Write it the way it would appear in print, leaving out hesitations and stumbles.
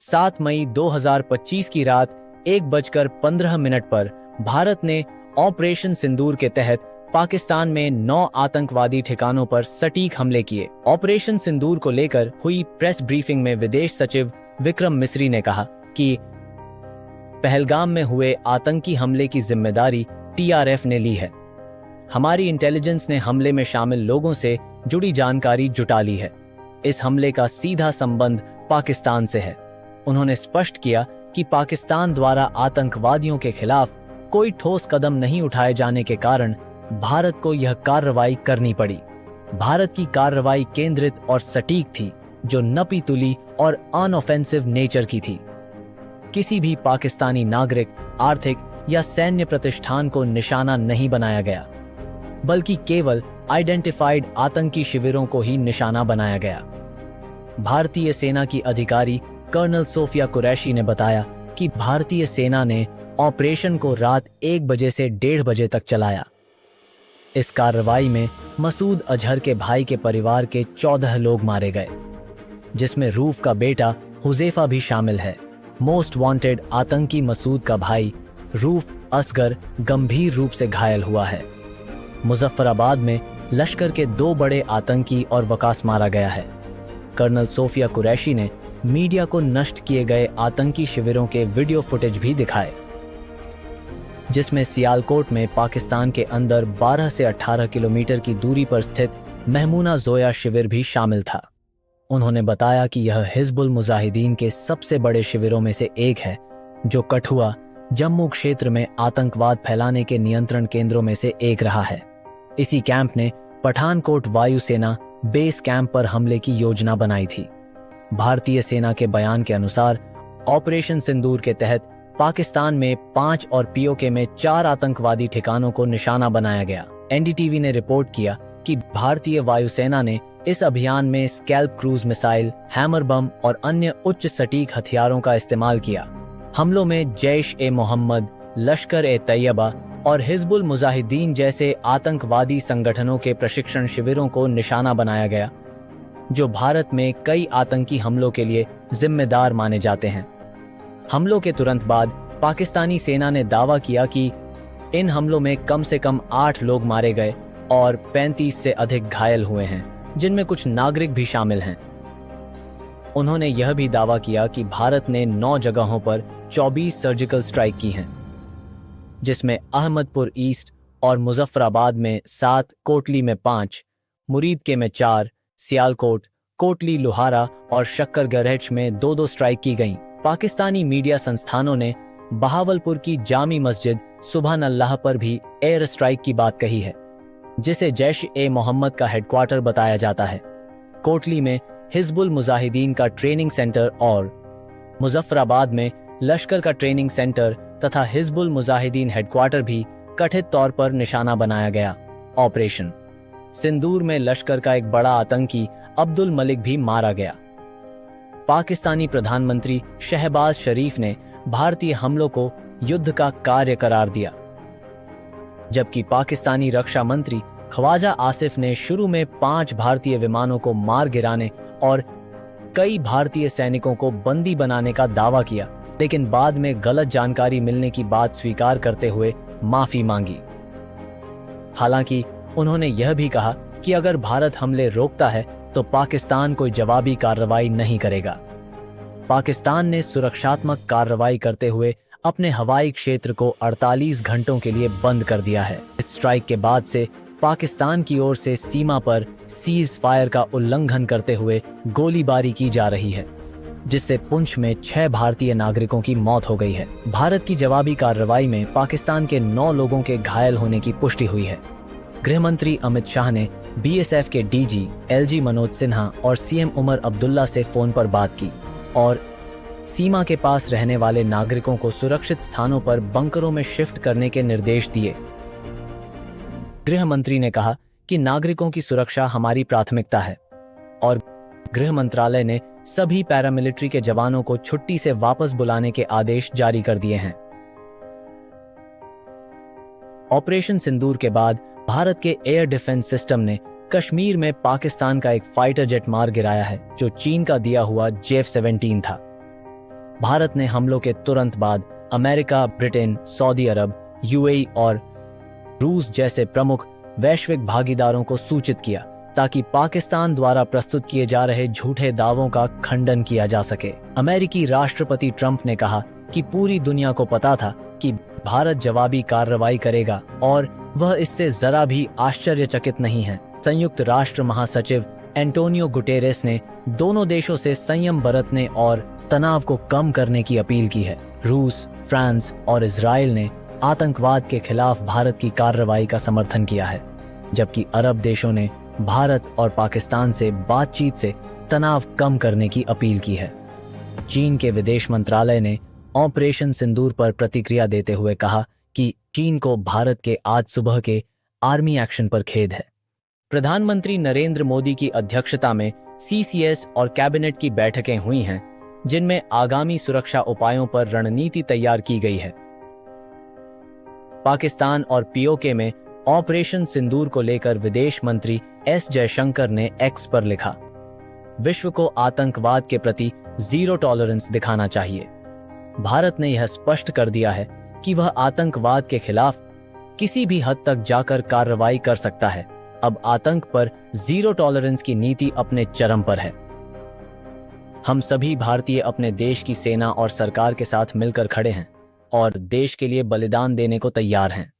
7 मई 2025 की रात 1:15 पर भारत ने ऑपरेशन सिंदूर के तहत पाकिस्तान में 9 आतंकवादी ठिकानों पर सटीक हमले किए। ऑपरेशन सिंदूर को लेकर हुई प्रेस ब्रीफिंग में विदेश सचिव विक्रम मिस्री ने कहा कि पहलगाम में हुए आतंकी हमले की जिम्मेदारी टीआरएफ ने ली है। हमारी इंटेलिजेंस ने हमले में शामिल लोगों से जुड़ी जानकारी जुटा ली है। इस हमले का सीधा संबंध पाकिस्तान से है। उन्होंने स्पष्ट किया कि पाकिस्तान द्वारा आतंकवादियों के खिलाफ कोई ठोस कदम नहीं उठाए जाने के कारण भारत को यह कार्रवाई करनी पड़ी। भारत की कार्रवाई केंद्रित और सटीक थी, जो नपी तुली और अनऑफेंसिव नेचर की थी। किसी भी पाकिस्तानी नागरिक, आर्थिक या सैन्य प्रतिष्ठान को निशाना नहीं बनाया गया, बल्कि केवल आइडेंटिफाइड आतंकी शिविरों को ही निशाना बनाया गया। भारतीय सेना की अधिकारी कर्नल सोफिया कुरैशी ने बताया कि भारतीय सेना ने ऑपरेशन को रात 1 बजे से 1:30 बजे तक चलाया। इस कार्रवाई में मसूद अजहर के भाई के परिवार के 14 लोग मारे गए, जिसमें रूफ का बेटा हुज़ैफा भी शामिल है। मोस्ट वांटेड आतंकी मसूद का भाई रूफ असगर गंभीर रूप से घायल हुआ है। मुजफ्फराबाद में लश्कर के 2 बड़े आतंकी और वकास मारा गया है। कर्नल सोफिया कुरैशी ने मीडिया को नष्ट किए गए आतंकी शिविरों के वीडियो फुटेज भी दिखाए, जिसमें सियालकोट में पाकिस्तान के अंदर 12 से 18 किलोमीटर की दूरी पर स्थित महमूना जोया शिविर भी शामिल था। उन्होंने बताया कि यह हिजबुल मुजाहिदीन के सबसे बड़े शिविरों में से एक है, जो कठुआ, जम्मू क्षेत्र में आतंकवाद फैलाने के नियंत्रण केंद्रों में से एक रहा है। इसी कैंप ने पठानकोट वायुसेना बेस कैंप पर हमले की योजना बनाई थी। भारतीय सेना के बयान के अनुसार ऑपरेशन सिंदूर के तहत पाकिस्तान में 5 और पीओके में 4 आतंकवादी ठिकानों को निशाना बनाया गया। एनडीटीवी ने रिपोर्ट किया कि भारतीय वायुसेना ने इस अभियान में स्कैल्प क्रूज मिसाइल, हैमर बम और अन्य उच्च सटीक हथियारों का इस्तेमाल किया। हमलों में जैश-ए-मोहम्मद, लश्कर-ए-तैयबा और हिजबुल मुजाहिदीन जैसे आतंकवादी संगठनों के प्रशिक्षण शिविरों को निशाना बनाया गया, जो भारत में कई आतंकी हमलों के लिए जिम्मेदार माने जाते हैं। हमलों के तुरंत बाद पाकिस्तानी सेना ने दावा किया कि इन हमलों में कम से कम 8 लोग मारे गए और 35 से अधिक घायल हुए हैं, जिनमें कुछ नागरिक भी शामिल हैं। उन्होंने यह भी दावा किया कि भारत ने 9 जगहों पर 24 सर्जिकल स्ट्राइक की हैं, जिसमें अहमदपुर ईस्ट और मुजफ्फराबाद में 7, कोटली में 5, मुरीदके में 4, सियालकोट, कोटली लोहारा और शक्करगढ़ में 2-2 स्ट्राइक की गईं। पाकिस्तानी मीडिया संस्थानों ने बहावलपुर की जामी मस्जिद सुबहान अल्लाह पर भी एयर स्ट्राइक की बात कही है, जिसे जैश-ए-मोहम्मद का हेडक्वार्टर बताया जाता है। कोटली में हिजबुल मुजाहिदीन का ट्रेनिंग सेंटर और मुजफ्फराबाद में लश्कर का ट्रेनिंग सेंटर तथा हिजबुल मुजाहिदीन हेडक्वार्टर भी कथित तौर पर निशाना बनाया गया। ऑपरेशन सिंदूर में लश्कर का एक बड़ा आतंकी अब्दुल मलिक भी मारा गया। पाकिस्तानी प्रधानमंत्री शहबाज शरीफ ने भारतीय हमलों को युद्ध का कार्य करार दिया, जबकि पाकिस्तानी रक्षा मंत्री ख्वाजा आसिफ ने शुरू में 5 भारतीय विमानों को मार गिराने और कई भारतीय सैनिकों को बंदी बनाने का दावा किया, लेकिन बाद में गलत जानकारी मिलने की बात स्वीकार करते हुए माफी मांगी। हालांकि उन्होंने यह भी कहा कि अगर भारत हमले रोकता है तो पाकिस्तान कोई जवाबी कार्रवाई नहीं करेगा। पाकिस्तान ने सुरक्षात्मक कार्रवाई करते हुए अपने हवाई क्षेत्र को 48 घंटों के लिए बंद कर दिया है। इस स्ट्राइक के बाद से पाकिस्तान की ओर से सीमा पर सीज फायर का उल्लंघन करते हुए गोलीबारी की जा रही है, जिससे पुंछ में 6 भारतीय नागरिकों की मौत हो गई है। भारत की जवाबी कार्रवाई में पाकिस्तान के 9 लोगों के घायल होने की पुष्टि हुई है। गृह मंत्री अमित शाह ने बीएसएफ के डीजी एलजी मनोज सिन्हा और सीएम उमर अब्दुल्ला से फोन पर बात की और सीमा के पास रहने वाले नागरिकों को सुरक्षित स्थानों पर बंकरों में शिफ्ट करने के निर्देश दिए। गृह मंत्री ने कहा कि नागरिकों की सुरक्षा हमारी प्राथमिकता है और गृह मंत्रालय ने सभी पैरामिलिट्री के जवानों को छुट्टी से वापस बुलाने के आदेश जारी कर दिए हैं। ऑपरेशन सिंदूर के बाद भारत के एयर डिफेंस सिस्टम ने कश्मीर में पाकिस्तान का एक फाइटर जेट मार गिराया है, जो चीन का दिया हुआ JF-17 था। भारत ने हमलों के तुरंत बाद अमेरिका, ब्रिटेन, सऊदी अरब, यूएई और रूस जैसे प्रमुख वैश्विक भागीदारों को सूचित किया ताकि पाकिस्तान द्वारा प्रस्तुत किए जा रहे झूठे दावों का खंडन किया जा सके। अमेरिकी राष्ट्रपति ट्रंप ने कहा कि पूरी दुनिया को पता था कि भारत जवाबी कार्रवाई करेगा और वह इससे जरा भी आश्चर्यचकित नहीं है। संयुक्त राष्ट्र महासचिव एंटोनियो गुटेरेस ने दोनों देशों से संयम बरतने और तनाव को कम करने की अपील की है। रूस, फ्रांस और इजराइल ने आतंकवाद के खिलाफ भारत की कार्रवाई का समर्थन किया है, जबकि अरब देशों ने भारत और पाकिस्तान से बातचीत से तनाव कम करने की अपील की है। चीन के विदेश मंत्रालय ने ऑपरेशन सिंदूर पर प्रतिक्रिया देते हुए कहा कि चीन को भारत के आज सुबह के आर्मी एक्शन पर खेद है। प्रधानमंत्री नरेंद्र मोदी की अध्यक्षता में सीसीएस और कैबिनेट की बैठकें हुई हैं, जिनमें आगामी सुरक्षा उपायों पर रणनीति तैयार की गई है। पाकिस्तान और पीओके में ऑपरेशन सिंदूर को लेकर विदेश मंत्री एस जयशंकर ने एक्स पर लिखा, विश्व को आतंकवाद के प्रति जीरो टॉलरेंस दिखाना चाहिए। भारत ने यह स्पष्ट कर दिया है कि वह आतंकवाद के खिलाफ किसी भी हद तक जाकर कार्रवाई कर सकता है। अब आतंक पर जीरो टॉलरेंस की नीति अपने चरम पर है। हम सभी भारतीय अपने देश की सेना और सरकार के साथ मिलकर खड़े हैं और देश के लिए बलिदान देने को तैयार हैं।